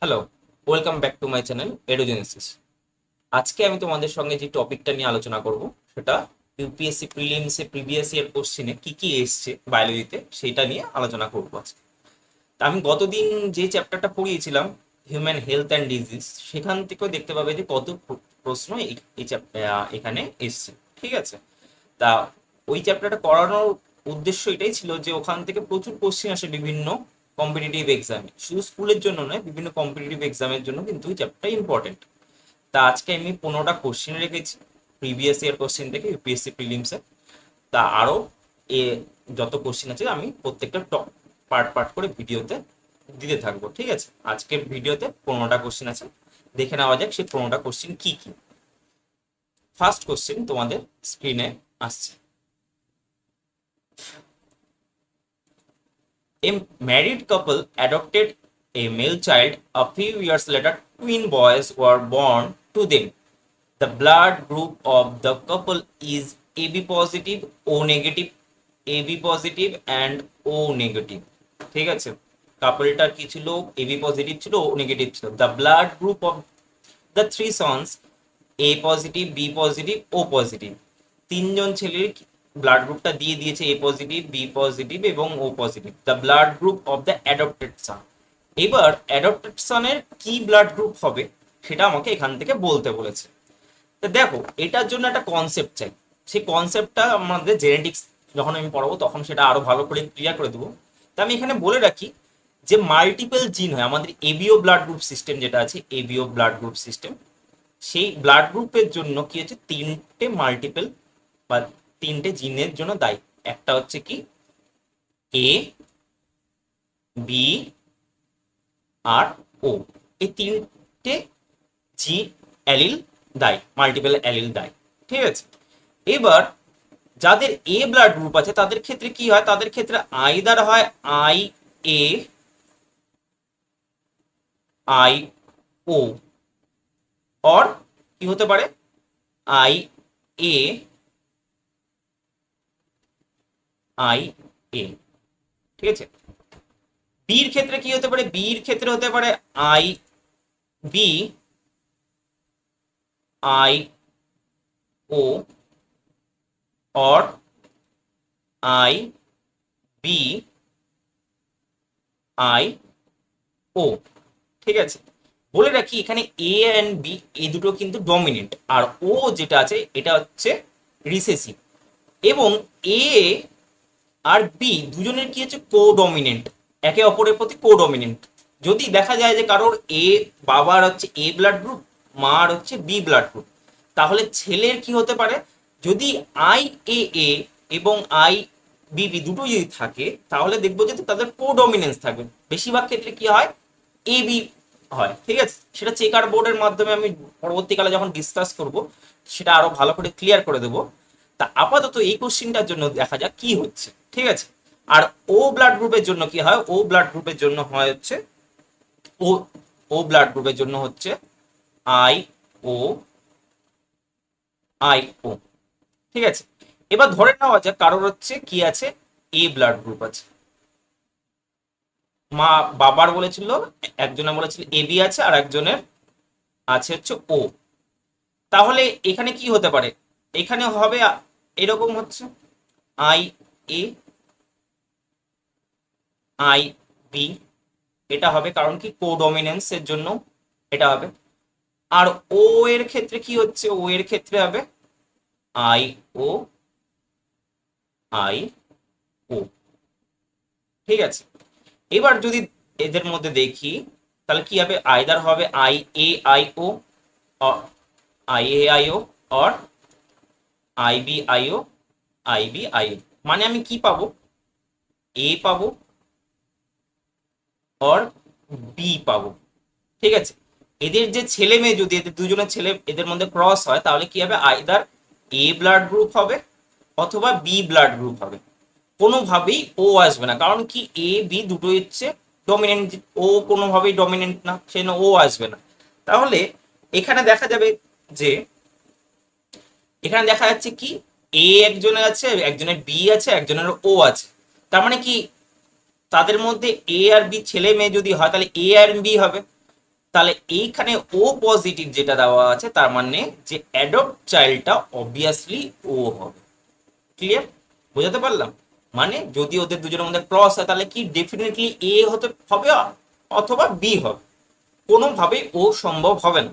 Hello, welcome back to my channel Edugenesis. আজকে আমি তোমাদের সঙ্গে যে টপিকটা নিয়ে আলোচনা করব সেটা ইউপিএসসি প্রিলিমসে প্রিভিয়াস ইয়ার কোশ্চেনে কি কি এসছে বায়োলজিতে সেটা নিয়ে আলোচনা করব আজকে। তা আমি গতদিন যে চ্যাপ্টারটা পড়িয়েছিলাম হিউম্যান হেলথ অ্যান্ড ডিজিজ, সেখান থেকেও দেখতে পাবে যে কত প্রশ্ন এখানে এসছে। ঠিক আছে, তা ওই চ্যাপ্টারটা করানোর উদ্দেশ্য এটাই ছিল যে ওখান থেকে প্রচুর কোশ্চেন আসে বিভিন্ন কম্পিটিটিভ এক্সামে, শুধু স্কুলের জন্য নয়, বিভিন্ন কম্পিটিটিভ এক্সামের জন্য কিন্তু ওই চ্যাপ্টারটা ইম্পর্টেন্ট। তা আজকে আমি 15টা কোশ্চেন রেখেছি প্রিভিয়াস ইয়ার কোশ্চেন থেকে ইউপিএসসি প্রিলিমসে। তা আরও এ যত কোশ্চেন আছে আমি প্রত্যেকটা টপ পার্ট পার্ট করে ভিডিওতে দিতে থাকবো। ঠিক আছে, আজকের ভিডিওতে 15টা কোশ্চেন আছে, দেখে নেওয়া যাক সেই 15টা কোশ্চেন কি কি। ফার্স্ট কোশ্চেন তোমাদের স্ক্রিনে আসছে। A married couple adopted a male child. A few years later, twin boys were born to them. The blood group of the couple is AB positive, O negative, AB positive and O negative. ঠিক আছে, কাপলটার কি ছিল? AB positive ছিল, O negative ছিল। The blood group of the three sons, A positive, B positive, O positive. তিনজন ছেলের blood গ্রুপটা দিয়ে দিয়েছে, এ পজিটিভ, বি পজিটিভ এবং O positive. The blood group of the adopted son. এবার অ্যাডপ্টেড সনের কি ব্লাড গ্রুপ হবে সেটা আমাকে এখান থেকে বলতে বলেছে। তো দেখো, এটার জন্য একটা কনসেপ্ট চাই। সেই কনসেপ্টটা আমাদের জেনেটিক্স যখন আমি পড়াবো তখন সেটা আরো ভালো করে ক্লিয়ার করে দেবো। তা আমি এখানে বলে রাখি যে মাল্টিপল জিন হয় আমাদের এবিও ব্লাড গ্রুপ সিস্টেম, যেটা আছে এবিও ব্লাড গ্রুপ সিস্টেম, সেই ব্লাড গ্রুপের জন্য কি হচ্ছে তিনটে মাল্টিপল বা তিনটে জিনের জন্য দায়ী। একটা হচ্ছে কি এ, বি আর ও, এই তিনটে জি অ্যালিল দায়ী, মাল্টিপল অ্যালিল দায়ী। ঠিক আছে, এবার যাদের এ ব্লাড গ্রুপ আছে তাদের ক্ষেত্রে কি হয়? তাদের ক্ষেত্রে আইদার হয় I A, I O, or কি হতে পারে আই এ, আই এ। ঠিক আছে, বির ক্ষেত্রে কি হতে পারে? বির ক্ষেত্রে হতে পারে I B, I O, or I B, I O. ঠিক আছে, বলে রাখি এখানে এ এন্ড বি এই দুটো কিন্তু ডমিনেন্ট, আর ও যেটা আছে এটা হচ্ছে রিসেসিভ। এবং এ আর বি দুজনের কি হচ্ছে কোডমিনেন্ট, একে অপরের প্রতি কোডমিনেন্ট। যদি দেখা যায় যে কারোর এ, বাবার হচ্ছে এ ব্লাড গ্রুপ, মার হচ্ছে বি ব্লাড গ্রুপ, তাহলে ছেলের কি হতে পারে? যদি আই এ এবং আই বি বি দুটো যদি থাকে তাহলে দেখবো যে তাদের কোডমিনেন্স থাকবে। বেশিরভাগ ক্ষেত্রে কি হয়? এ বি হয়। ঠিক আছে, সেটা চেকার বোর্ডের মাধ্যমে আমি পরবর্তীকালে যখন ডিসকাস করব সেটা আরো ভালো করে ক্লিয়ার করে দেবো। তা আপাতত এই কোশ্চিনটার জন্য দেখা যাক কি হচ্ছে। ঠিক আছে, আর ও ব্লাড গ্রুপের জন্য কি হয়? ও ব্লাড গ্রুপের জন্য হয় হচ্ছে ও, ও ব্লাড গ্রুপের জন্য হচ্ছে আই ও, আই ও। ঠিক আছে, এবার ধরে নেওয়া যাক কারোর হচ্ছে কি আছে, এ ব্লাড গ্রুপ আছে। মা বাবার বলেছিল, একজনের বলেছিল এ বি আছে আর একজনের আছে হচ্ছে ও। তাহলে এখানে কি হতে পারে? এখানে হবে এরকম হচ্ছে আই এ, আই বি, এটা হবে কারণ কি কোডমিনেন্স এর জন্য এটা হবে। আর ও এর ক্ষেত্রে কি হচ্ছে? ও এর ক্ষেত্রে হবে আই ও, আই ও। ঠিক আছে, এবার যদি এদের মধ্যে দেখি তাহলে কি হবে? আইদার হবে I A I O, I A I O, or I B I O, I B I O. মানে আমি কি পাবো? এ পাবো অর বি পাবো। ঠিক আছে, এদের যে ছেলে মেয়ে যদি এদের দুজনের ছেলে এদের মধ্যে ক্রস হয় তাহলে কি হবে? আইদার এ ব্লাড গ্রুপ হবে অথবা বি ব্লাড গ্রুপ হবে। কোনোভাবেই ও আসবে না, কারণ কি এ বি দুটোই হচ্ছে ডমিনেন্ট, ও কোনোভাবেই ডমিনেন্ট না, সেই ও আসবে না। তাহলে এখানে দেখা যাবে যে এখানে দেখা যাচ্ছে কি এ একজনের আছে, একজনের বি আছে, একজনের ও আছে। তার মানে কি তাদের মধ্যে এ আর বি ছেলে মেয়ে যদি হয় তাহলে এ আর বি হবে। তাহলে এইখানে ও পজিটিভ যেটা দেওয়া আছে তার মানে যে অ্যাডপ্ট চাইল্ডটা অবভিয়াসলি ও হবে। ক্লিয়ার? বোঝাতে পারলাম? মানে যদি ওদের দুজনের মধ্যে ক্রস হয় তাহলে কি ডেফিনেটলি এ হতে হবে অথবা বি হবে, কোনোভাবেই ও সম্ভব হবে না।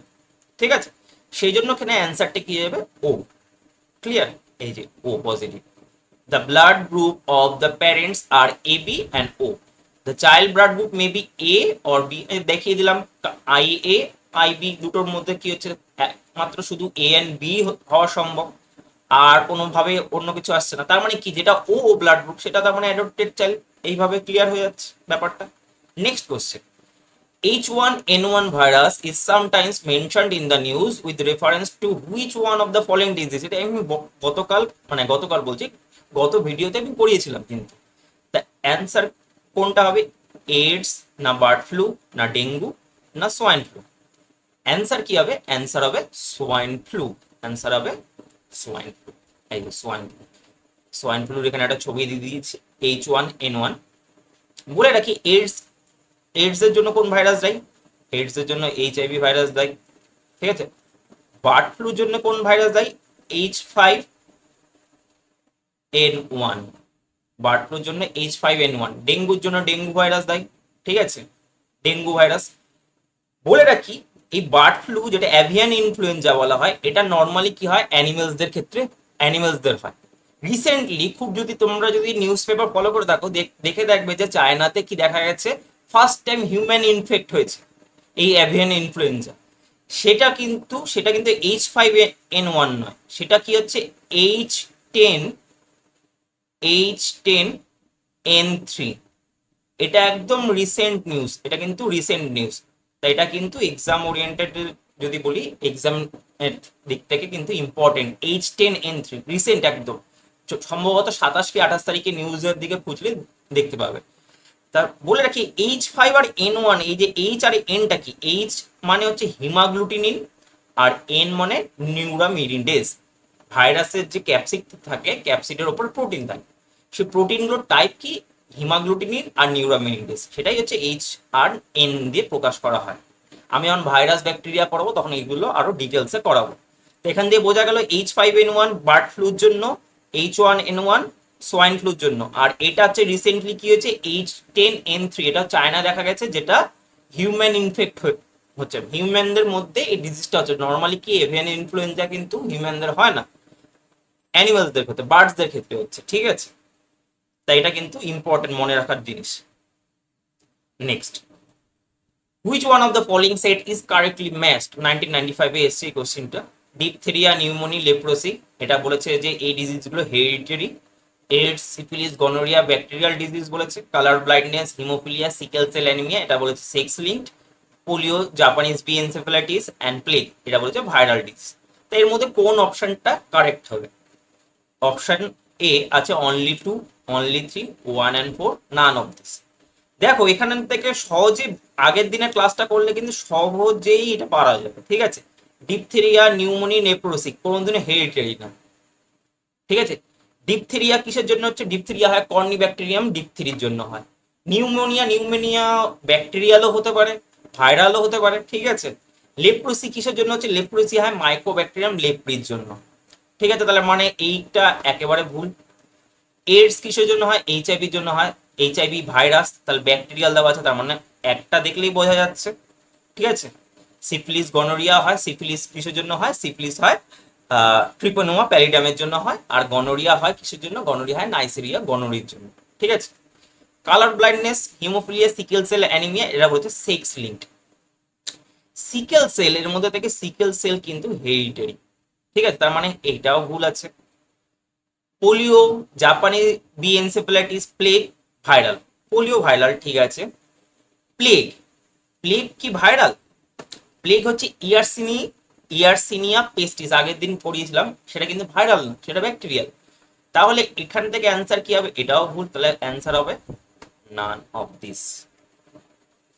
ঠিক আছে, সেই জন্য এখানে অ্যান্সারটা কি যাবে? ও। ক্লিয়ার? এই যে ও positive. The blood group of the parents are AB and O. The child blood group may be A or B. দেখিয়ে দিলাম IA IB দুটোর মধ্যে কি হচ্ছে, মাত্র শুধু A and B হওয়া সম্ভব, আর কোনোভাবে অন্য কিছু আসছে না। তার মানে কি, যেটা ও ব্লাড গ্রুপ সেটা তার মানে অ্যাডপ্টেড চাইল্ড। এইভাবে ক্লিয়ার হয়ে যাচ্ছে ব্যাপারটা। Next question, H1N1 virus is sometimes mentioned in the news with reference to which one of the following disease? এটা আমি গতকাল বলছি, গত ভিডিওতে আমি পড়িয়েছিলাম কিন্তু। দ্য অ্যান্সার কোনটা হবে? এইডস না বার্ড ফ্লু না ডেঙ্গু না সোয়াইন ফ্লু? অ্যান্সার কি হবে? অ্যান্সার হবে সোয়াইন ফ্লু। অ্যান্সার হবে সোয়াইন ফ্লু। এই যে সোয়াইন ফ্লু, সোয়াইন ফ্লুর এখানে একটা ছবি দিয়ে দিয়েছি, H1N1। বলে রাখি, এইডস এইডস এর জন্য কোন ভাইরাস দায়ী? এইডস এর জন্য HIV ভাইরাস দায়ী। ঠিক আছে, বার্ড ফ্লুর জন্য কোন ভাইরাস দায়ী? H5N1। বার্ড ফ্লুর জন্য H5N1। ডেঙ্গুর জন্য ডেঙ্গু ভাইরাস দায়ী। ঠিক আছে, ডেঙ্গু ভাইরাস। বলে রাখি, এই বার্ড ফ্লু যেটা অ্যাভিয়ান ইনফ্লুয়েঞ্জা বলা হয়, এটা নর্মালি কি হয়, অ্যানিমেলসদের ক্ষেত্রে অ্যানিমেলসদের হয়। রিসেন্টলি খুব, যদি তোমরা যদি নিউজ পেপার ফলো করে থাকো, দেখে দেখবে যে চায়নাতে কি দেখা গেছে, ফার্স্ট টাইম হিউম্যান ইনফেক্ট হয়েছে এই অ্যাভিয়ান ইনফ্লুয়েঞ্জা। সেটা কিন্তু H5N1 নয়, সেটা কি হচ্ছে H10 H10N3। এটা একদম রিসেন্ট নিউজ, এটা কিন্তু রিসেন্ট নিউজ। তাই এটা কিন্তু এক্সাম ওরিয়েন্টেড যদি বলি, এক্সাম এর দিক থেকে কিন্তু ইম্পর্টেন্ট। H10N3 রিসেন্ট একদম, সম্ভবত 27 কি 28 তারিখে নিউজের দিকে খুঁজলে দেখতে পাবে। তা বলে রাখি, H5 আর N1, এই যে H আর Nটা কি, H মানে হচ্ছে হিমাগ্লুটিনিন আর N মানে নিউরামিরিডেজ। ভাইরাসের যে ক্যাপসিড থাকে, ক্যাপসিডের ওপর প্রোটিন থাকে, সেই প্রোটিনগুলোর টাইপ কি, হিমাগ্লুটিনিন আর নিউরামিরিডেজ। সেটাই হচ্ছে H আর N দিয়ে প্রকাশ করা হয়। আমি যখন ভাইরাস ব্যাকটেরিয়া পড়াবো তখন এইগুলো আরো ডিটেলসে করাবো। তো এখান দিয়ে বোঝা গেল H5N1 বার্ড ফ্লুর জন্য, H1N1 সোয়াইন ফ্লুর জন্য। আর এটা হচ্ছে রিসেন্টলি কি হয়েছে, H10N3, এটা চায়না দেখা গেছে, যেটা হিউম্যান ইনফেক্ট হচ্ছে। হিউম্যানদের মধ্যে এই ডিজিজটা হচ্ছে। নর্মালি কি এভিয়ান ইনফ্লুয়েঞ্জা কিন্তু হিউম্যানদের হয় না, অ্যানিমালসদের ক্ষেত্রে, বার্ডসদের ক্ষেত্রে হচ্ছে। ঠিক আছে, তাই এটা কিন্তু ইম্পর্টেন্ট মনে রাখার জিনিস। Next, which one of the following set is correctly matched? 1995 এ এসছে এই কোশ্চেনটা। ডিপথেরিয়া, নিউমোনি, লেপ্রোসি, এটা বলেছে যে এই ডিজিজগুলো hereditary. AIDS, syphilis, gonorrhoea bacterial disease বলেছে। Colour blindness, haemophilia, sickle cell anaemia, এটা বলেছে sex linked. Polio, Japanese B encephalitis and plague, এটা বলেছে ভাইরাল ডিজিজ। তো এর মধ্যে কোন অপশনটা কারেক্ট হবে? অপশন এ আছে only 2, only 3, 1 and 4, none of this. দেখো এখান থেকে সহজে আগের দিনের ক্লাসটা করলে কিন্তু সহজেই এটা পারা যাবে। ঠিক আছে, ডিপথেরিয়া, নিউমোনি, নেপ্রোসিক কোনোদিনও হেরিটেরি না। ঠিক আছে, ডিপথেরিয়া কিসের জন্য হচ্ছে? ডিপথেরিয়া হয় কর্নি ব্যাকটেরিয়াম ডিপথেরির জন্য হয়। নিউমোনিয়া ব্যাকটেরিয়ালও হতে পারে, ভাইরালও হতে পারে। ঠিক আছে, লেপ্রোসি কিসের জন্য হচ্ছে? লেপ্রোসি হয় মাইক্রোব্যাকটেরিয়াম লেপ্রির জন্য। ঠিক আছে, তাহলে মানে এইটা একেবারে ভুল। এইডস কিসের জন্য হয়? HIV জন্য হয়। HIV ভাইরাস, তাহলে ব্যাকটেরিয়াল দেওয়া আছে, তার মানে একটা দেখলেই বোঝা যাচ্ছে। ঠিক আছে, সিফিলিস, গনোরিয়া হয়। সিফিলিস কিসের জন্য হয়? সিফিলিস হয় ট্রিপোনোমা প্যালিডামের জন্য হয়। আর গনোরিয়া হয় কিসের জন্য? গনোরিয়া হয় নাইসেরিয়া গনোরির জন্য। ঠিক আছে, colour blindness, haemophilia, sickle cell anaemia, এরা বলছে সেক্স লিঙ্কড। সিকেল সেল, এর মধ্যে থেকে সিকেল সেল কিন্তু হেরিটেরি। ঠিক আছে, তার মানে এইটাও ভুল আছে। পোলিও, জাপানি B encephalitis, plague viral. Polio viral, ঠিক আছে। প্লেগ, প্লেগ কি ভাইরাল? প্লেগ হচ্ছে ইয়ারসিনিয়া পেস্টিস, আগের দিন পড়িয়েছিলাম, সেটা কিন্তু ভাইরাল না, সেটা ব্যাকটেরিয়াল। তাহলে এখান থেকে অ্যান্সার কি হবে? এটাও ভুল, তাহলে অ্যান্সার হবে none of this.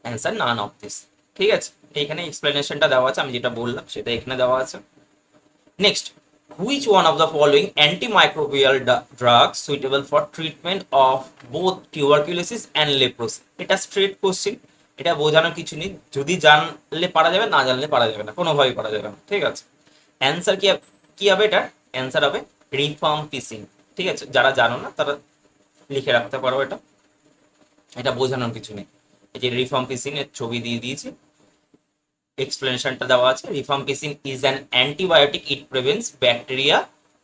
Answer none of this. ঠিক আছে, এইখানে এক্সপ্লেনেশনটা দেওয়া আছে, আমি যেটা বললাম সেটা এখানে দেওয়া আছে। Next, which one of the following antimicrobial drugs suitable for treatment of both tuberculosis and leprosy? এটা স্ট্রেট কোশ্চেন, এটা বোঝানোর কিছু নেই, যদি জানলে পারা যাবে, না জানলে পারা যাবে না, কোনোভাবেই পারা যাবে না, ঠিক আছে। অ্যান্সার কি কি হবে? এটার অ্যান্সার হবে রিফর্ম পিসিং, ঠিক আছে। যারা জানো না তারা লিখে রাখতে পারো, এটা এটা বোঝানোর কিছু নেই। এই যে রিফর্ম পিসিং এর ছবি দিয়ে দিয়েছি, এক্সপ্লেনেশনটা দেওয়া আছে। Rifampicin is an antibiotic. It prevents bacteria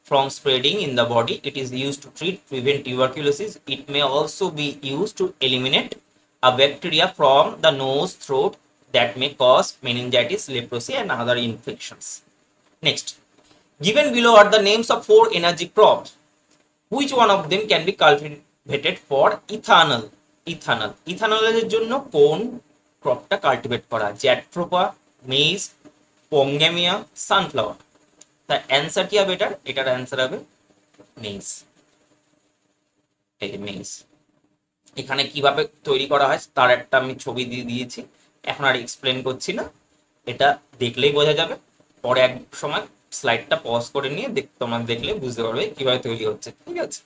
from spreading in the body. It is used to prevent tuberculosis. It may also be used to eliminate a bacteria from the nose, throat that may cause meningitis, leprosy, and other infections. Next, given below are the names of 4 energy crops. Which one of them can be cultivated for ethanol? ইথানলের জন্য কোন ক্রপটা cultivate করা? জ্যাট্রোপা, maids, পঙ্গেমিয়া, sunflower. তার answer কি হবে? এটার answer হবে maids. এই যে মেইজ, এখানে কিভাবে তৈরি করা হয় তার একটা আমি ছবি দিয়ে দিয়েছি, এখন আর এক্সপ্লেন করছি না, এটা দেখলেই বোঝা যাবে। পরে এক সময় স্লাইডটা পজ করে নিয়ে তোমরা দেখলে বুঝতে পারবে কিভাবে তৈরি হচ্ছে, ঠিক আছে।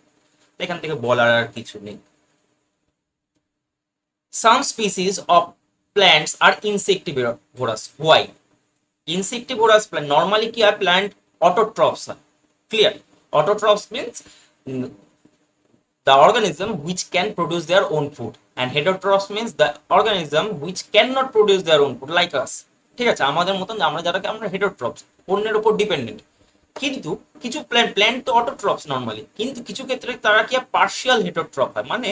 এখান থেকে বলার আর কিছু নেই। Some species of plants are insectivorous. Why? Insectivorous plant normally কি হয়? Plant autotrophs হয়, clear? Autotrophs means the organism which can produce their own food, and heterotrophs means the organism which cannot produce their own food, like us, ঠিক আছে। আমাদের মতন আমরা যারা, আমরা হেটেরোট্রপস, অন্যের উপর ডিপেন্ডেন্ট। কিন্তু কিছু প্ল্যান্ট তো অটোট্রপস নর্মালি, কিন্তু কিছু ক্ষেত্রে তারা কি পার্শিয়াল হেটেরোট্রপ হয়, মানে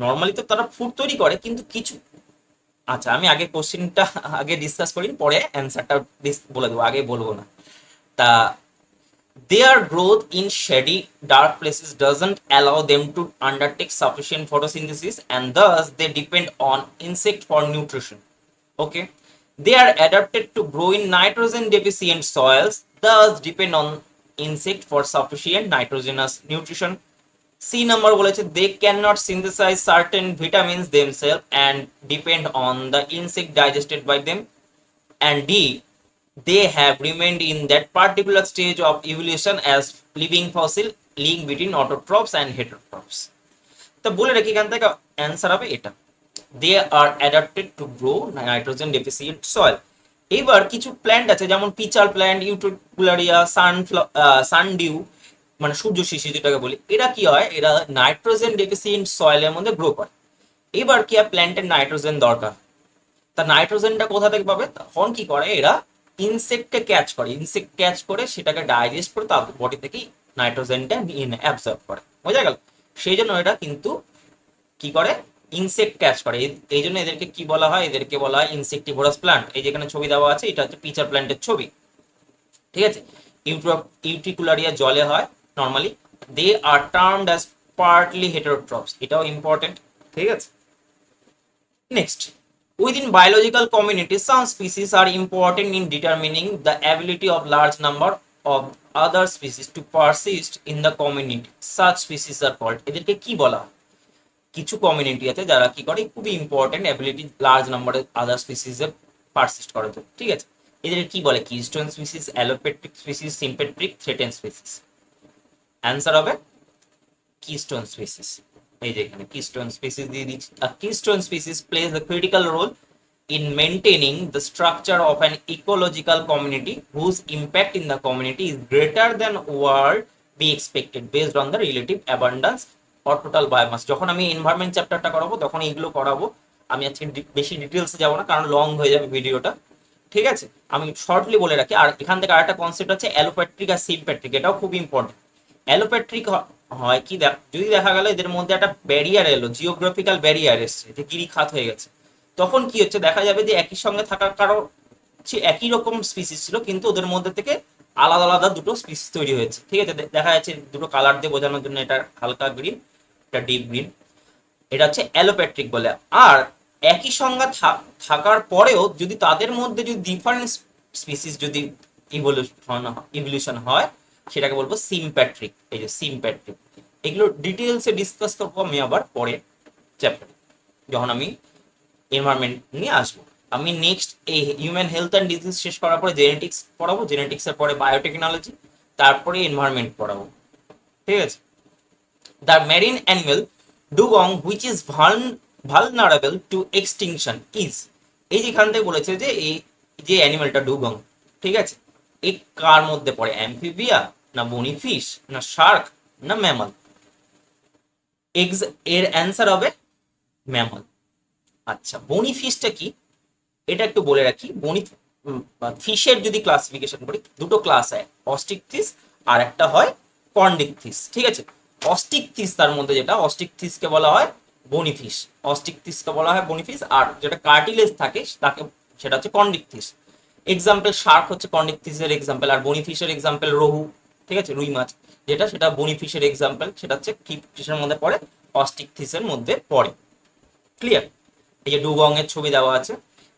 নর্মালি তো তারা ফুড তৈরি করে কিন্তু কিছু। আচ্ছা, আমি আগে কোশ্চেনটা আগে ডিসকাস করি, পরে অ্যান্সারটা বলে দেবো, আগে বলবো না। তা their growth in shady, dark places doesn't allow them to undertake sufficient photosynthesis, and thus they depend on insect for nutrition. Okay, they are adapted to grow in nitrogen deficient soils, thus depend on insect for sufficient nitrogenous nutrition. C number বলেছে they cannot synthesize certain vitamins themselves and depend on the insect digested by them. And D, they have remained in that particular stage of evolution as living fossil, link between autotrophs and heterotrophs. তো বলে রাখি এখান থেকে answer হবে এটা, they are adapted to grow nitrogen deficient soil. এবার কিছু plant আছে যেমন পিচার প্ল্যান্ট, ইউটিকুলারিয়া, সানডিউ মানে সূর্য শিশি যেটাকে বলি, এরা কি হয়? এরা নাইট্রোজেন ডেফিসিয়েন্ট সয়েলের মধ্যে গ্রো করে। এবার কি হয়? প্ল্যান্টের নাইট্রোজেন দরকার, তা নাইট্রোজেনটা কোথা থেকে পাবে? তখন কি করে? এরা ইনসেক্টকে ক্যাচ করে, ইনসেক্ট ক্যাচ করে সেটাকে ডাইজেস্ট করে তাদের বডি থেকেই নাইট্রোজেনটা নিয়ে নেয়, অ্যাবজর্ব করে, বোঝা গেল? সেই জন্য এটা কিন্তু কি করে? ইনসেক্ট ক্যাচ করে। এই জন্য এদেরকে কি বলা হয়? এদেরকে বলা হয় ইনসেক্টিভোরাস প্ল্যান্ট। এই যেখানে ছবি দেওয়া আছে এটা হচ্ছে পিচার প্ল্যান্টের ছবি, ঠিক আছে। ইউটিকুলারিয়া জলে হয় নর্মালি। দে আর টার্মড অ্যাজ পার্টলি হেটেরোট্রপস, এটাও ইম্পর্টেন্ট, ঠিক আছে। Next, within biological communities some species are important in determining the ability of large number of other species to persist in the community. Such species are called, এদেরকে কি বলা হয়? কিছু community আছে যারা কি করে, খুবই ইম্পর্টেন্ট অ্যাবিলিটি লার্জ নাম্বারের আদার স্পিসিসে পারসিস্ট করে, তো ঠিক আছে। এদের কি বলে? Keystone species, allopatric species, sympatric, threaten species. Answer হবে কিস্টোন স্পিসিস। এই যে এখানে কিস্টোন স্পিসিস দিয়ে দিচ্ছি। A keystone species plays a critical role in maintaining the structure of an ecological community whose impact in the community is greater than would be expected based on the relative abundance or total biomass. যখন আমি environment চ্যাপ্টারটা করাবো তখন এইগুলো করাবো, আমি আজকে বেশি ডিটেলসে যাবো না কারণ লং হয়ে যাবে ভিডিওটা, ঠিক আছে। আমি শর্টলি বলে রাখি। আর এখান থেকে আরেকটা কনসেপ্ট আছে অ্যালোপ্যাট্রিক আর সিম্প্যাট্রিক, এটাও খুব ইম্পর্টেন্ট। অ্যালোপ্যাট্রিক হয় কি, যদি দেখা গেল এদের মধ্যে একটা ব্যারিয়ার এলো, জিওগ্রাফিক্যাল ব্যারিয়ার এসছে, যে গিরিখাত হয়ে গেছে, তখন কি হচ্ছে? দেখা যাবে যে একই সঙ্গে থাকার কারো একই রকম স্পিসিস ছিল কিন্তু ওদের মধ্যে থেকে আলাদা আলাদা দুটো স্পিসিস তৈরি হয়েছে, ঠিক আছে। দেখা যাচ্ছে দুটো কালার দিয়ে বোঝানোর জন্য, এটা হালকা গ্রিন, এটা ডিপ গ্রিন, এটা হচ্ছে অ্যালোপ্যাট্রিক বলে। আর একই সংজ্ঞা থাকার পরেও যদি তাদের মধ্যে যদি ডিফারেন্ট স্পিসিস যদি ইভলিউশন হয় সেটাকে বলবো সিম্প্যাট্রিক। এই যে সিম্প্যাট্রিক, এগুলো ডিটেলসে ডিসকাস করবো আমি আবার পরে চ্যাপ্টারে, যখন আমি এনভায়রনমেন্ট নিয়ে আসবো। আমি নেক্সট এই হিউম্যান হেলথ অ্যান্ড ডিজিজ শেষ করার পরে জেনেটিক্স পড়াবো, জেনেটিক্সের পরে বায়োটেকনোলজি, তারপরে এনভায়রনমেন্ট পড়াবো, ঠিক আছে। The marine animal dugong, which is vulnerable to extinction is, এই যেখান থেকে বলেছে যে এই যে অ্যানিমেলটা ডুগং, ঠিক আছে, এই কার মধ্যে পড়ে, অ্যাম্ফিবিয়া না বনিফিশ না শার্ক না ম্যামল? এর অ্যান্সার হবে ম্যামল। আচ্ছা, বনিফিশটা কি এটা একটু বলে রাখি। ফিশের যদি ক্লাসিফিকেশন করি, দুটো ক্লাস হয়, অস্টিকথিস আর একটা হয় কন্ডিকথিস, ঠিক আছে। অস্টিকথিস তার মধ্যে যেটা, অস্টিকথিসকে বলা হয় বনিফিশ, অস্টিকথিসকে বলা হয় বনিফিশ, আর যেটা কার্টিলেজ থাকে তাকে সেটা হচ্ছে কন্ডিকথিস। এক্সাম্পল শার্ক হচ্ছে কন্ডিকথিসের এক্সাম্পল, আর বনিফিশের এক্সাম্পল রহু, ঠিক আছে, রুই মাছ, যেটা সেটা বনিফিশের এক্সাম্পল, সেটা হচ্ছে কি কিসের মধ্যে পড়ে, অস্টিকথিসের মধ্যে পড়ে। ক্লিয়ার? এই যে ডুগং এর ছবি দেওয়া আছে,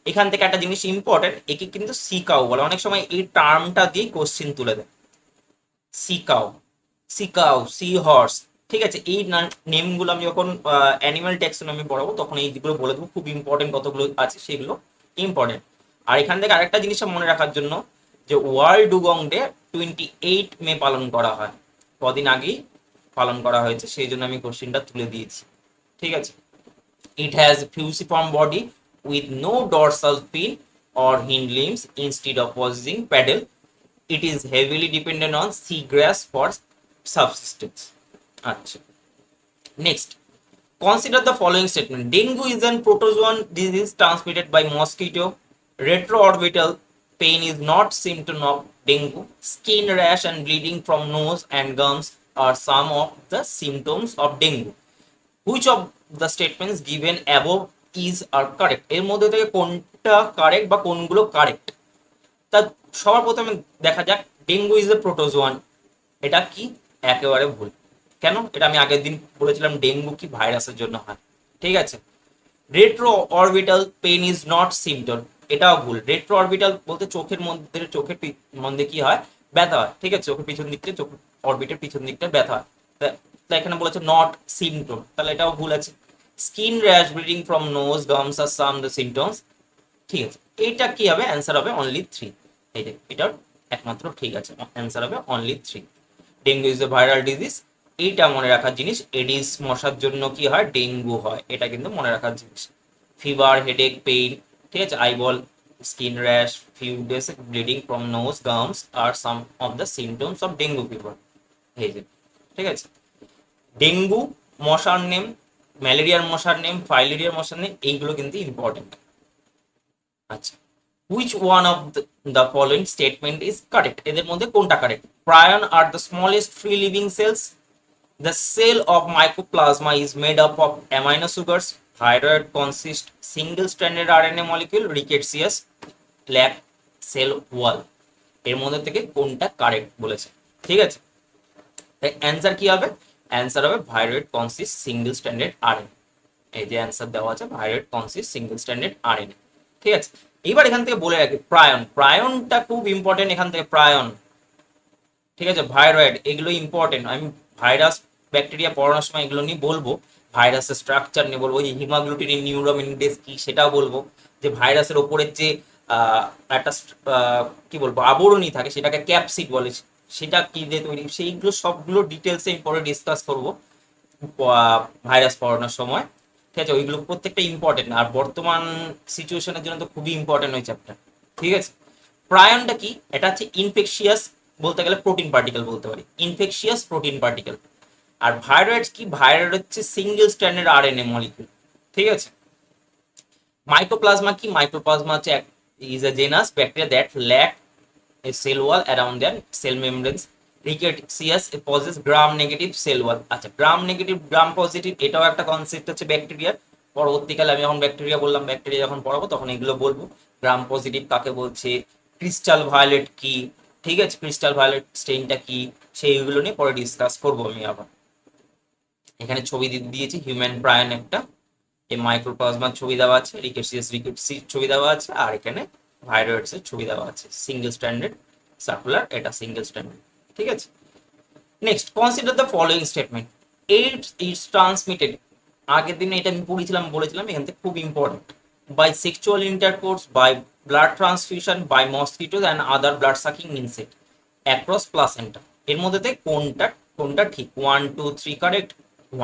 এখান থেকে একটা জিনিস ইম্পর্টেন্ট, একে কিন্তু সিকাও বলে, অনেক সময় এই টার্মটা দিয়ে কোশ্চিন তুলে দেয়। সিকাও, সিকাও, সি হর্স, ঠিক আছে, এই নেমগুলো আমি যখন অ্যানিমাল ট্যাক্সোনমি পড়াবো তখন এইগুলো বলে দেবো, খুব ইম্পর্টেন্ট কতগুলো আছে সেগুলো ইম্পর্টেন্ট। আর এখান থেকে আরেকটা জিনিস মনে রাখার জন্য, যে ওয়ার্ল্ড ডুগং ডে 28 মে পালন করা হয়, কদিন আগেই পালন করা হয়েছে, সেই জন্য আমি কোশ্চিনটা তুলে দিয়েছি, ঠিক আছে। It has fusiform body with no dorsal fin or hind limbs instead of possessing paddle. It is heavily dependent on seagrass for subsistence. আচ্ছা, next, consider the following statement. Dengue is an protozoan disease transmitted by mosquito. Retroorbital pain is not symptom of dengue. Skin rash and bleeding from nose and gums are some of the symptoms of dengue. Which of the statements given above is are correct, এর মধ্যে থেকে কোনটা correct বা কোনগুলো correct? তা সবার প্রথমে দেখা যাক, ডেঙ্গু ইজ এ প্রোটোজোয়ান, এটা কি? একেবারে ভুল। কেন? এটা আমি আগের দিন বলেছিলাম ডেঙ্গু কি ভাইরাসের জন্য হয়, ঠিক আছে। Retro orbital pain is not symptom, এটাও ভুল। রেট্রো অরবিটাল বলতে চোখের মধ্যে, চোখের মধ্যে কি হয়, ব্যথা হয়, ঠিক আছে, চোখের পিছন দিকটা, চোখ অরবিটের পিছন দিকটা ব্যথা হয়, তাই এখানে বলেছে নট সিমটম, তাহলে এটাও ভুল আছে। Skin rash, bleeding from nose, gums are some the symptoms, ঠিক আছে, এইটা কি হবে, অ্যান্সার হবে অনলি 3। এই যে এটার একমাত্র ঠিক আছে, অ্যান্সার হবে only 3। Dengue is a viral disease, এইটা মনে রাখার জিনিস। এডিস মশার জন্য কি হয়, ডেঙ্গু হয়, এটা কিন্তু মনে রাখার জিনিস। ফিভার, হেডেক, পেইন, ঠিক আছে, eyeball, skin rash, few days bleeding from nose, gums are some of the symptoms of dengue fever, এই যে, ঠিক আছে। ডেঙ্গু মশার নেম, ম্যালেরিয়ার মশার নেম, ফাইলেরিয়ার মশার নেম, এইগুলো কিন্তু ইম্পর্টেন্ট। আচ্ছা, which one of the following statement is correct, এদের মধ্যে কোনটা correct? প্রায়ন are the smallest free living sales, the cell of mycoplasma is made up of amino sugars, thyroid consists single stranded RNA molecule, rickettsius lack cell wall, এর মধ্যে থেকে কোনটা correct বলেছে, ঠিক আছে। তাই অ্যান্সার কি হবে, অ্যান্সার হবে viroid consist single standard RNA, এই যে অ্যান্সার দেওয়া আছে viroid consist single standard RNA, ঠিক আছে। এবার এখান থেকে বলে রাখি, প্রায়ন, প্রায়নটা খুব ইম্পর্টেন্ট, এখান থেকে প্রায়ন, ঠিক আছে, ভাইরয়েড, এগুলো ইম্পর্টেন্ট। আমি ভাইরাস ব্যাকটেরিয়া পড়ানোর সময় এগুলো নিয়ে বলবো, ভাইরাসের স্ট্রাকচার নিয়ে বলবো, যে হিমাগ্লুটিনিন নিউরোমিনিডেস কি সেটাও বলবো, যে ভাইরাসের ওপরের যে একটা কি বলবো আবরণী থাকে সেটাকে ক্যাপসিড বলে, সেটা কি দিয়ে তৈরি, সেইগুলো সবগুলো ডিটেলসে আমি পরে ডিসকাস করবো ভাইরাস পড়ানোর সময়, ঠিক আছে। ওইগুলো প্রত্যেকটা ইম্পর্টেন্ট, আর বর্তমান সিচুয়েশনের জন্য তো খুবই ইম্পর্টেন্ট ওই চ্যাপ্টার, ঠিক আছে। প্রায়নটা কি, এটা হচ্ছে ইনফেকশিয়াস, বলতে গেলে প্রোটিন পার্টিকেল বলতে পারি, ইনফেকশিয়াস প্রোটিন পার্টিকেল। আর ভাইরয়েড কি, ভাইরয়েড হচ্ছে সিঙ্গেল স্ট্যান্ডার্ড আরএনএ মলিকিউল, ঠিক আছে। মাইক্রোপ্লাজমা কি, মাইক্রোপ্লাজমা হচ্ছে is a genus bacteria that lack a cell wall around their cell membranes. Rickettsias possess gram negative cell wall. আচ্ছা, গ্রাম নেগেটিভ গ্রাম পজিটিভ এটাও একটা concept হচ্ছে ব্যাকটেরিয়ার, পরবর্তীকালে আমি যখন ব্যাকটেরিয়া বললাম, ব্যাকটেরিয়া যখন পড়াবো তখন এগুলো বলবো, গ্রাম পজিটিভ কাকে বলছে, ক্রিস্টাল ভায়োলেট কি, ঠিক আছে, ক্রিস্টাল ভায়োলেট স্টেইনটা কি, সেইগুলো নিয়ে পরে ডিসকাস করবো আমি আবার। এখানে ছবি দিয়েছি, হিউম্যান প্রায়ন একটা, এই মাইক্রোপ্লাজমার ছবি দেওয়া আছে, রিকেটসি ছবি দেওয়া আছে, আর এখানে ভাইরয়েডস এর ছবি দেওয়া আছে, সিঙ্গেল স্ট্যান্ডার্ড সার্কুলার, এটা সিঙ্গেল স্ট্যান্ডার্ড, ঠিক আছে। Next, consider the following statement. AIDS is transmitted, আগের দিনে এটা আমি পড়েছিলাম, বলেছিলাম, এখান থেকে খুব important, by sexual intercourse, by blood transfusion, by mosquitoes and other blood sucking insect across placenta, এর মধ্যে থেকে কোনটা কোনটা ঠিক? 1 2 3 correct,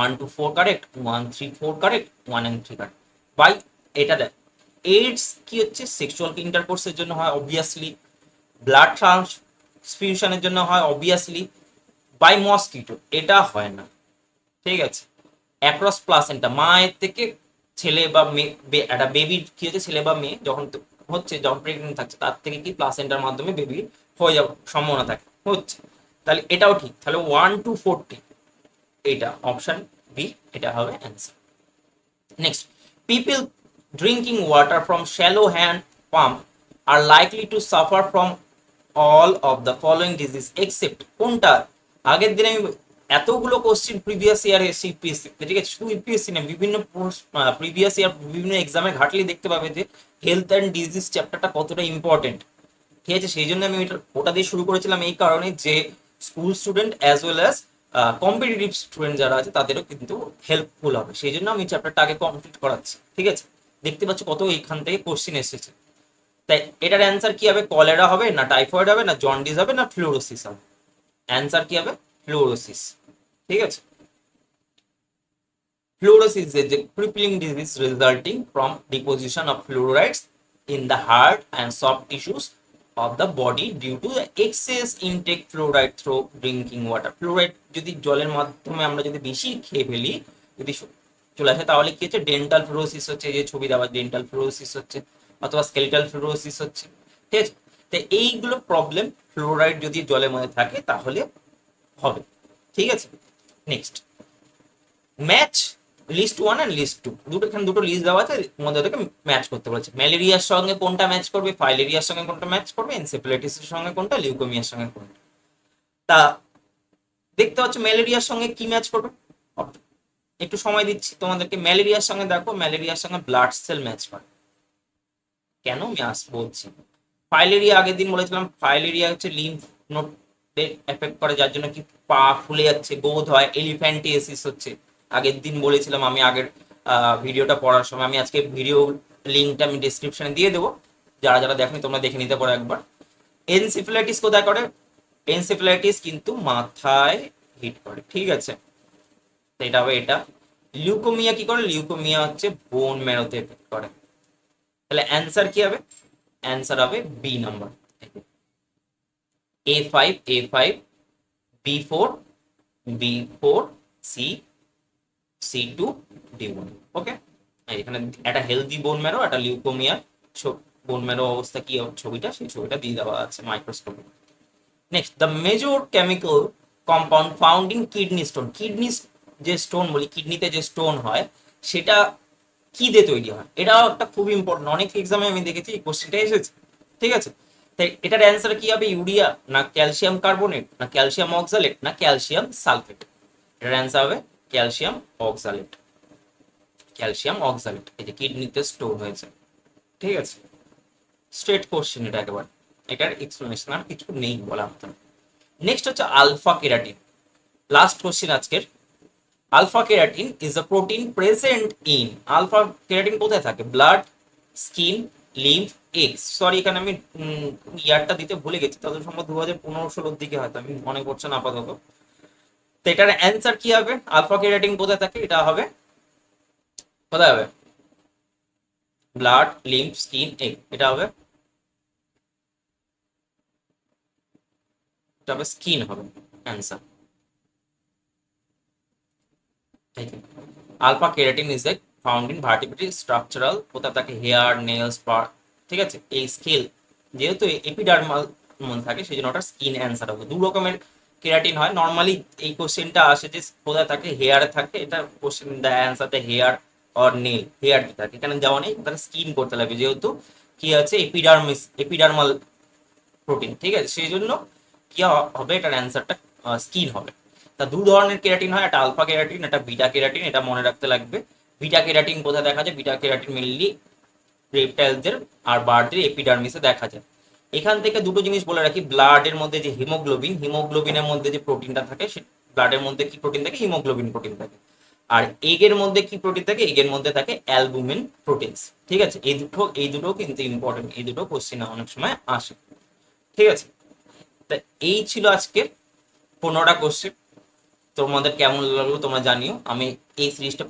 1 to 4 correct, 1 3 4 correct, 1 and 3 correct. বাই এটা দেখ, এইডস কি হচ্ছে সেক্সুয়াল ইন্টারকোর্সের জন্য হয় অবভিয়াসলি, ব্লাড ট্রান্সফিউশনের জন্য হয় অবভিয়াসলি, বাই মসকিটো এটা হয় না, ঠিক আছে। অ্যাক্রস প্লাসেন্টা, মায়ের থেকে ছেলে বা মেয়ে, একটা বেবির কি হচ্ছে ছেলে বা মেয়ে যখন হচ্ছে, যখন প্রেগনেন্ট থাকছে তার থেকে কি প্লাসেন্টার মাধ্যমে বেবি হয়ে যাওয়ার সম্ভাবনা থাকে, হচ্ছে। তাহলে এটাও ঠিক, তাহলে 1 to 40 এটা অপশন বি, এটা হবে answer. Next, people drinking water from shallow hand pump are likely to suffer from all of the following disease except কোনটা। আগের দিনে আমি এতগুলো কোশ্চেন প্রিভিয়াস ইয়ার এসে ইউপিএসসি, ঠিক আছে, শুধু ইউপিএসসি না, বিভিন্ন প্রিভিয়াস ইয়ার বিভিন্ন এক্সামে ঘাটলে দেখতে পাবে যে হেলথ অ্যান্ড ডিজিজ চ্যাপ্টারটা কতটা ইম্পর্টেন্ট, ঠিক আছে। সেই জন্য আমি ওটা দিয়ে শুরু করেছিলাম, এই কারণে যে school student as well as competitive student যারা আছে তাদেরও কিন্তু হেল্পফুল হবে, সেই জন্য আমি চ্যাপ্টারটা আগে কমপ্লিট করাচ্ছি, ঠিক আছে। দেখতে পাচ্ছ কত এইখান থেকে কোশ্চেন এসেছে। তাই এটার অ্যান্সার কি হবে, কলেরা হবে না টাইফয়েড হবে না জন্ডিস হবে না ফ্লুরোসিস হবে, অ্যান্সার কি হবে ফ্লুরোসিস, ঠিক আছে। Fluorosis is a crippling disease resulting from deposition of fluorides in the heart and soft tissues of the body due to the excess intake fluoride through drinking water. Fluoride যদি জলের মাধ্যমে আমরা যদি বেশি খেয়ে ফেলি, যদি চলে আসে, তাহলে কি হচ্ছে ডেন্টাল ফ্লোরোসিস হচ্ছে, যে ছবি দেওয়া ডেন্টাল ফ্লোরোসিস হচ্ছে, অথবা স্কেলিটাল ফ্লোরোসিস হচ্ছে, ঠিক আছে। তো এইগুলো প্রবলেম ফ্লোরাইড যদি জলের মধ্যে থাকে তাহলে হবে, ঠিক আছে। Next, match list 1 and list 2, দুটো এখানে দুটো লিস্ট দেওয়া আছে, মধ্যে থেকে ম্যাচ করতে বলেছে। ম্যালেরিয়ার সঙ্গে কোনটা ম্যাচ করবে, ফাইলেরিয়ার সঙ্গে কোনটা ম্যাচ করবে, এনসেফ্যালাইটিসের সঙ্গে কোনটা, লিউকোমিয়ার সঙ্গে কোনটা। তা দেখতে পাচ্ছ ম্যালেরিয়ার সঙ্গে কি ম্যাচ করবে, একটু সময় দিচ্ছি তোমাদেরকে। ম্যালেরিয়ার সঙ্গে দেখো, ম্যালেরিয়ার সঙ্গে ব্লাড সেল ম্যাচ করে, কেন আমি বলছি। ফাইলেরিয়া আগের দিন বলেছিলাম, ফাইলেরিয়া হচ্ছে লিম্ফ নোডে এফেক্ট করে, যার জন্য কি পা ফুলে যাচ্ছে, বোধ হয় এলিফ্যান্টিয়াসিস হচ্ছে, আগের দিন বলেছিলাম আমি আগের ভিডিওটা পড়ার সময়। আমি আজকে ভিডিও লিঙ্কটা আমি ডিসক্রিপশনে দিয়ে দেবো, যারা যারা দেখেনি তোমরা দেখে নিতে পারো একবার। এনসেফ্যালাইটিস কোথায় করে, এনসেফ্যালাইটিস কিন্তু মাথায় হিট করে, ঠিক আছে, এটা হবে এটা। লিউকোমিয়া কি করে, লিউকোমিয়া হচ্ছে বোন ম্যারোতে এফেক্ট করে, তাহলে অ্যান্সার কি হবে, অ্যান্সার হবে B number, A5 B4 B4 C2 D1, ওকে। এখানে একটা হেলদি বোন ম্যারো, একটা লিউকোমিয়ার বোন ম্যারো অবস্থা কি ছবিটা, সেই ছবিটা দিয়ে দেওয়া আছে মাইক্রোস্কোপে। Next, the major chemical compound found in kidney stone, kidney যে স্টোন বলি, কিডনিতে যে স্টোন হয় সেটা কি দিয়ে তৈরি হয়, এটাও একটা খুব ইম্পর্টেন্ট, অনেক এক্সামে আমি দেখেছি এই কোশ্চেনটা এসেছে, ঠিক আছে। তাই এটার অ্যান্সার কি হবে, ইউরিয়া না ক্যালসিয়াম কার্বনেট না ক্যালসিয়াম অক্সালেট না ক্যালসিয়াম সালফেট, এটার অ্যান্সার হবে ক্যালসিয়াম অক্সালেট, ক্যালসিয়াম অক্সালেট, এই যে কিডনিতে স্টোর হয়েছে, ঠিক আছে। স্ট্রেট কোশ্চেন এটা একেবারে, এটার এক্সপ্লেনেশন আর কিছু নেই বলা হতো। নেক্সট হচ্ছে আলফা কেরাটিন, লাস্ট কোশ্চেন আজকের। Alpha keratin is a protein present in, alpha keratin কোথায় থাকে, blood, skin, lymph, eggs. Sorry এখানে আমি ইয়ারটা দিতে ভুলে গেছি, তাদের সম্ভব 2015-16 দিকে হয়তো, আমি মনে করছি না আপাতত। তো এটার অ্যান্সার কি হবে, আলফা কেরাটিন কোথায় থাকে, এটা হবে কোথায় হবে, ব্লাড, লিম্ফ, স্কিন, এগ, এটা হবে স্কিন হবে answer. Alpha keratin is a found in vertebrate structural, কোথায় থাকে, হেয়ার, নেলস, পার, ঠিক আছে। এই স্কেল যেহেতু এপিডার্মাল থাকে সেই জন্য ওটা স্কিন অ্যান্সার হবে। দু রকমের কেরাটিন হয় নর্মালি, এই কোশ্চেনটা আসে যে কোথায় থাকে, হেয়ারে থাকে, এটা কোশ্চেন দেয় অ্যান্সারতে হেয়ার অর নেল, হেয়ার থাকে, এখানে দেওয়া নেই, তাহলে স্কিন করতে লাগবে, যেহেতু কি আছে এপিডার্মাল প্রোটিন, ঠিক আছে, সেই জন্য কি হবে, এটার অ্যান্সারটা স্কিন হবে। তা দু ধরনের কেরাটিন হয়, একটা আলফা কেরাটিন একটা বিটা কেরাটিন, এটা মনে রাখতে লাগবে। বিটা কেরাটিন কোথায় দেখা যায়, বিটা কেরাটিন মেনলি রেপটাইলসদের আর বার্ডদের এপিডার্মিসে দেখা যায়। এখান থেকে দুটো জিনিস বলে রাখি, ব্লাডের মধ্যে যে হিমোগ্লোবিন, হিমোগ্লোবিনের মধ্যে যে প্রোটিনটা থাকে, সে ব্লাডের মধ্যে কি প্রোটিন থাকে, হিমোগ্লোবিন প্রোটিন থাকে। আর এগের মধ্যে কি প্রোটিন থাকে, এগের মধ্যে থাকে অ্যালবুমিন প্রোটিনস, ঠিক আছে। এই দুটো কিন্তু ইম্পর্টেন্ট, এই দুটো কোশ্চেন অনেক সময় আসে, ঠিক আছে। তা এই ছিল আজকের 15টা কোশ্চেন। তোমাদের কেমন লাগলো তোমরা জানিও। আমি এই সিরিজটা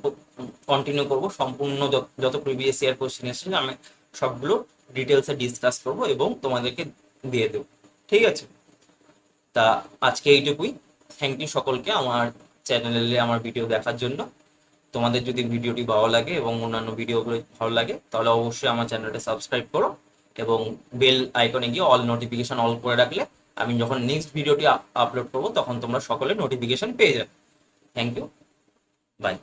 কন্টিনিউ করব, সম্পূর্ণ যত প্রিভিয়াস ইয়ার কোশ্চেন এসেছে আমি সবগুলো ডিটেলসে ডিসকাস করব এবং তোমাদেরকে দিয়ে দেবো। ঠিক আছে, তা আজকে এইটুকুই। থ্যাংক ইউ সকলকে আমার চ্যানেলে আমার ভিডিও দেখার জন্য। তোমাদের যদি ভিডিওটি ভালো লাগে এবং অন্যান্য ভিডিওগুলো ভালো লাগে তাহলে অবশ্যই আমার চ্যানেলটা সাবস্ক্রাইব করো এবং বেল আইকনে গিয়ে অল নোটিফিকেশন অল করে রাখলে আমি যখন নেক্সট ভিডিওটি আপলোড করবো তখন তোমরা সকলে নোটিফিকেশন পেয়ে যাবে। Thank you, by.